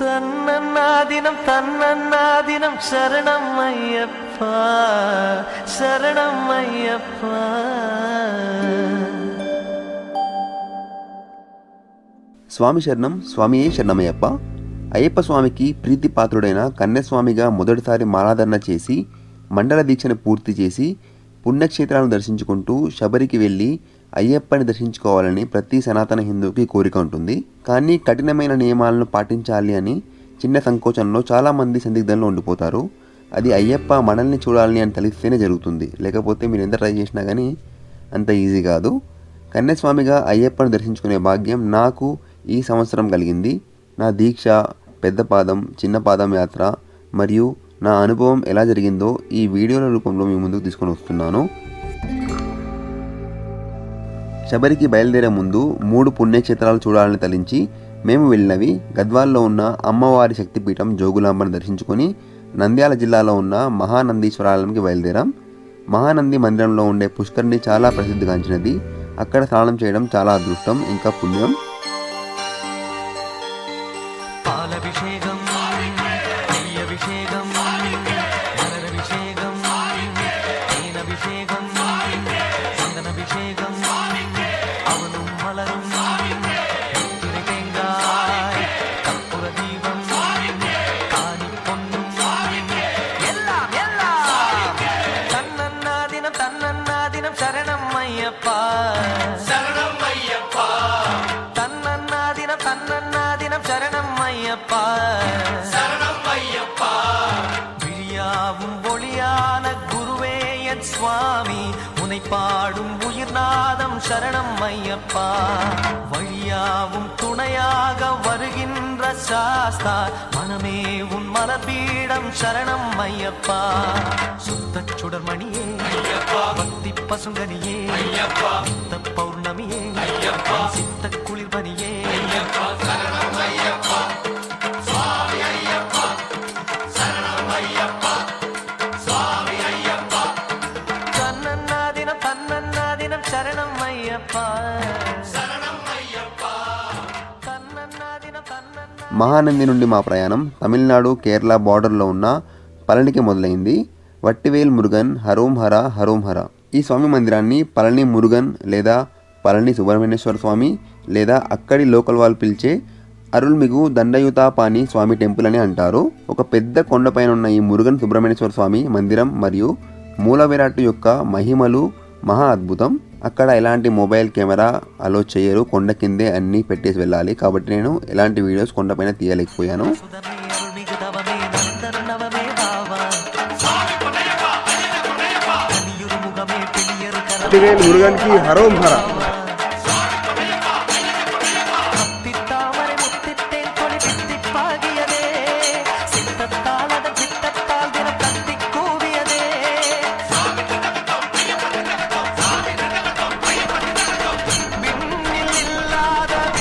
తన్నన్నాదినం తన్నన్నాదినం శరణం అయ్యప్ప శరణం అయ్యప్ప. స్వామి శరణం, స్వామియే శరణమయ్యప్ప. అయ్యప్ప స్వామికి ప్రీతిపాత్రుడైన కన్యస్వామిగా మొదటిసారి మాలాధరణ చేసి మండల దీక్షను పూర్తి చేసి పుణ్యక్షేత్రాలను దర్శించుకుంటూ శబరికి వెళ్ళి అయ్యప్పని దర్శించుకోవాలని ప్రతి సనాతన హిందువుకి కోరిక ఉంటుంది. కానీ కఠినమైన నియమాలను పాటించాలి అని చిన్న సంకోచంలో చాలామంది సందిగ్ధంలో ఉండిపోతారు. అది అయ్యప్ప మనల్ని చూడాలని అని తెలిస్తేనే జరుగుతుంది, లేకపోతే మీరు ఎంత ట్రై చేసినా కానీ అంత ఈజీ కాదు. కన్యస్వామిగా అయ్యప్పని దర్శించుకునే భాగ్యం నాకు ఈ సంవత్సరం కలిగింది. నా దీక్ష, పెద్ద పాదం, చిన్న పాదం యాత్ర మరియు నా అనుభవం ఎలా జరిగిందో ఈ వీడియోల రూపంలో మీ ముందుకు తీసుకొని వస్తున్నాను. శబరికి బయలుదేరే ముందు 3 పుణ్యక్షేత్రాలు చూడాలని తలించి మేము వెళ్ళినవి గద్వాల్లో ఉన్న అమ్మవారి శక్తిపీఠం జోగులాంబను దర్శించుకొని నంద్యాల జిల్లాలో ఉన్న మహానందీశ్వరాలయంకి బయలుదేరాం. మహానంది మందిరంలో ఉండే పుష్కరిణి చాలా ప్రసిద్ధిగాంచినది. అక్కడ స్నానం చేయడం చాలా అదృష్టం, ఇంకా పుణ్యం. పాలభిషేకం, నెయ్యభిషేకం, మలరభిషేకం, తేనభిషేకం, చందనభిషేకం, అవను మలரும் తిరితెంగాయ్ కర్పూర దీపం కాని పొన్నుం ఎల్లాం ఎల్లాం. తన్నన్నాదినం తన్నన్నాదినం శరణం అయ్యప్ప శరణం అయ్యప్ప. తన్నన్నాదినం తన్నన్నాదినం శరణం అయ్యప్ప శరణం అయ్యప్ప. விழியாவும் ஒளியான குருவே என் சுவாமி உனை பாடும் உயிர்நாதம் சரணம் ஐயப்பா. வழியாவும் துணையாக வருகின்ற சாஸ்தா மனமே உன் மலர்பீடம் சரணம் ஐயப்பா. சுத்த சுடர்மணியே ஐயப்பா, பக்தி பசுங்கனியே ஐயப்பா, நித்த பௌர்ணமியே ஐயப்பா, சித்த குளிர்பனியே ஐயப்பா சரணம் ஐயப்பா. சுவாமி ஐயப்பா சரணம் ஐயப்பா, சுவாமி ஐயப்பா. தன்னன்னாதினம் தன்னன்னாதினம் சரணம் ஐயப்பா శరణం అయ్యప్ప. తన్నన్నాదినం తన్నన్నా. మహానంది నుండి మా ప్రయాణం తమిళనాడు కేరళ బార్డర్లో ఉన్న పళనికి మొదలైంది. వట్టివేల్ మురుగన్ హరోం హర హరోం హర. ఈ స్వామి మందిరాన్ని పళని మురుగన్ లేదా పళని సుబ్రహ్మణ్యేశ్వర స్వామి లేదా అక్కడి లోకల్ వాళ్ళు పిలిచే అరుల్మిగు దండయుతాపాని స్వామి టెంపుల్ అని అంటారు. ఒక పెద్ద కొండపైన ఉన్న ఈ మురుగన్ సుబ్రహ్మణ్యేశ్వర స్వామి మందిరం మరియు మూల విరాట్ యొక్క మహిమలు మహా అద్భుతం. అక్కడ ఎలాంటి మొబైల్ కెమెరా అలో చేయరు, కొండ కిందే అన్నీ పెట్టేసి వెళ్ళాలి. కాబట్టి నేను ఎలాంటి వీడియోస్ కొండపైన తీయలేకపోయాను. మురుగన్కి హరోం హర.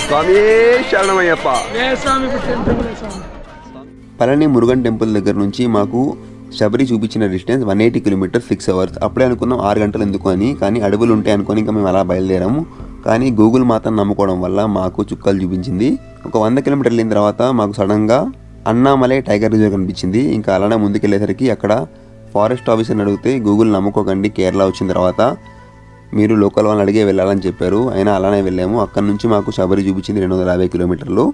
స్వామియే శరణమయ్యప్ప. పళని మురుగన్ టెంపుల్ దగ్గర నుంచి మాకు శబరి చూపించిన డిస్టెన్స్ 180 కిలోమీటర్స్ 6 అవర్స్. అప్పుడే అనుకున్నాం 6 గంటలు ఎందుకు అని, కానీ అడవులు ఉంటాయి అనుకొని ఇంకా మేము అలా బయలుదేరాము. కానీ గూగుల్ మాత్రం నమ్ముకోవడం వల్ల మాకు చుక్కలు చూపించింది. ఒక 100 కిలోమీటర్లు వెళ్ళిన తర్వాత మాకు సడన్గా అన్నామలై టైగర్ రిజర్వ్ కనిపించింది. ఇంకా అలానే ముందుకెళ్ళేసరికి అక్కడ ఫారెస్ట్ ఆఫీసర్ని అడిగితే గూగుల్ నమ్ముకోకండి, కేరళ వచ్చిన తర్వాత మీరు లోకల్ వాళ్ళని అడిగే వెళ్ళాలని చెప్పారు. అయినా అలానే వెళ్ళాము. అక్కడ నుంచి మాకు శబరి చూపించింది 250 కిలోమీటర్లు.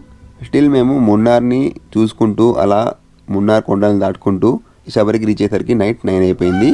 స్టిల్ మేము మున్నార్ని చూసుకుంటూ అలా మున్నార్ కొండలను దాటుకుంటూ శబరికి రీచ్ అయ్యేసరికి నైట్ 9 అయిపోయింది.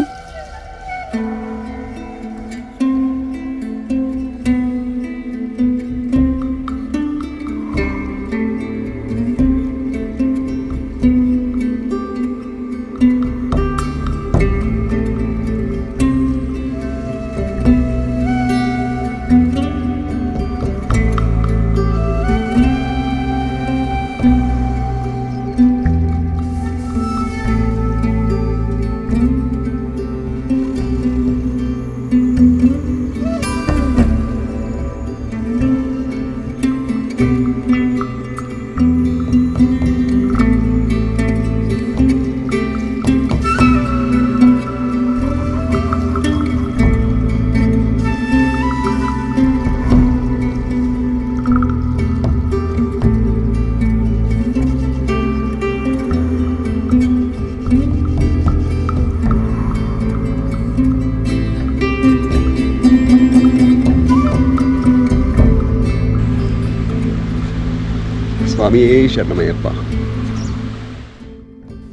స్వామియే శరణమయ్యప్ప.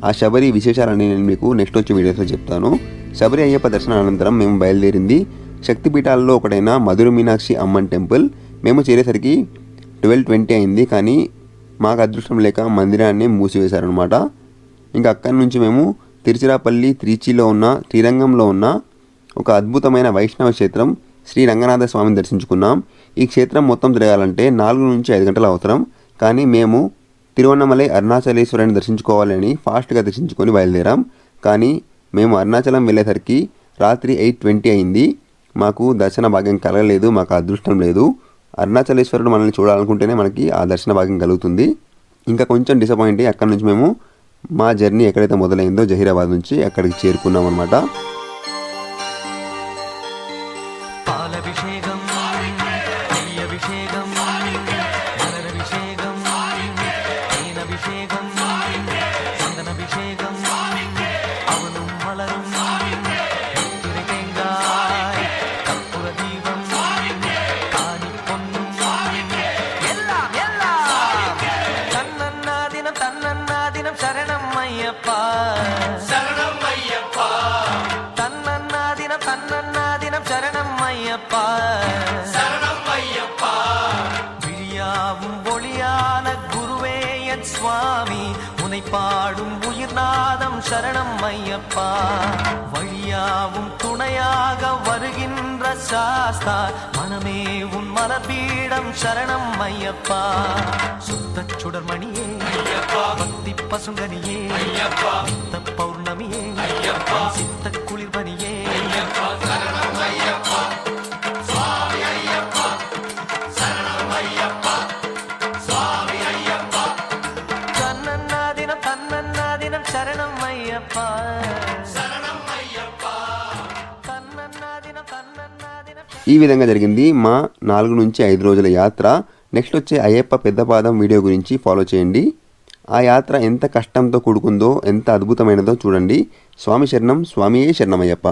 ఆ శబరి విశేషాలని నేను మీకు నెక్స్ట్ వచ్చే వీడియోస్లో చెప్తాను. శబరి అయ్యప్ప దర్శనం అనంతరం మేము బయలుదేరింది శక్తిపీఠాల్లో ఒకటైన మధుర మీనాక్షి అమ్మన్ టెంపుల్. మేము చేరేసరికి 12:20 అయింది, కానీ మాకు అదృష్టం లేక మందిరాన్ని మూసివేశారనమాట. ఇంకా అక్కడి నుంచి మేము తిరుచిరాపల్లి త్రిచిలో ఉన్న శ్రీరంగంలో ఉన్న ఒక అద్భుతమైన వైష్ణవ క్షేత్రం శ్రీ రంగనాథ స్వామిని దర్శించుకున్నాం. ఈ క్షేత్రం మొత్తం తిరగాలంటే 4 నుంచి 5 గంటలు అవసరం, కానీ మేము తిరువన్నమలై అరుణాచలేశ్వరాన్ని దర్శించుకోవాలని ఫాస్ట్గా దర్శించుకొని బయలుదేరాం. కానీ మేము అరుణాచలం వెళ్ళేసరికి రాత్రి 8:20 అయింది. మాకు దర్శన భాగ్యం కలగలేదు, మాకు అదృష్టం లేదు. అరుణాచలేశ్వరుడు మనల్ని చూడాలనుకుంటేనే మనకి ఆ దర్శన భాగ్యం కలుగుతుంది. ఇంకా కొంచెం డిసప్పాయింట్ అయ్యి అక్కడి నుంచి మేము మా జర్నీ ఎక్కడైతే మొదలైందో జహీరాబాద్ నుంచి అక్కడికి చేరుకున్నాం అనమాట. పాలభిషేకం నెయ్యభిషేకం మలరభిషేకం తేనభిషేకం చందనభిషేకం అవును మలரும் తిరగంగాయ్ కర్పూర దీపం కాని పొన్ను ఎల్లాం ఎల్లాం తన్నన్నాదినం శరణం అయ్యప్ప శరణం అయ్యప్ప தன்னன்னாதினம் சரணம் ஐயப்பா சரணம் ஐயப்பா விழியாவும் ஒளியான குருவே என் சுவாமி உனை பாடும் உயிர்நாதம் சரணம் ஐயப்பா வழியாவும் துணையாக வருகின்ற சாஸ்தா மனமே உன் மலபீடம் சரணம் ஐயப்பா சுத்த சுடர்மணியே ஐயப்பா பக்தி பசுங்கனியே ஐயப்பா நித்த பௌர்ணமியே ஐயப்பா சித்த குளிர்பனியே ஐயப்பா சரணம் ஐயப்பா சுவாமி ஐயப்பா சரணம் ஐயப்பா சுவாமி ஐயப்பா தன்னன்னாதினம் சரணம் ஐயப்பா சரணம் ஐயப்பா தன்னன்னாதினம் ఈ విధంగా జరిగింది మా 4 నుంచి 5 రోజుల యాత్ర. నెక్స్ట్ వచ్చే అయ్యప్ప పెద్దపాదం వీడియో గురించి ఫాలో చేయండి. ఆ యాత్ర ఎంత కష్టంతో కూడుకుందో, ఎంత అద్భుతమైనదో చూడండి. స్వామి శరణం, స్వామియే శరణమయ్యప్ప.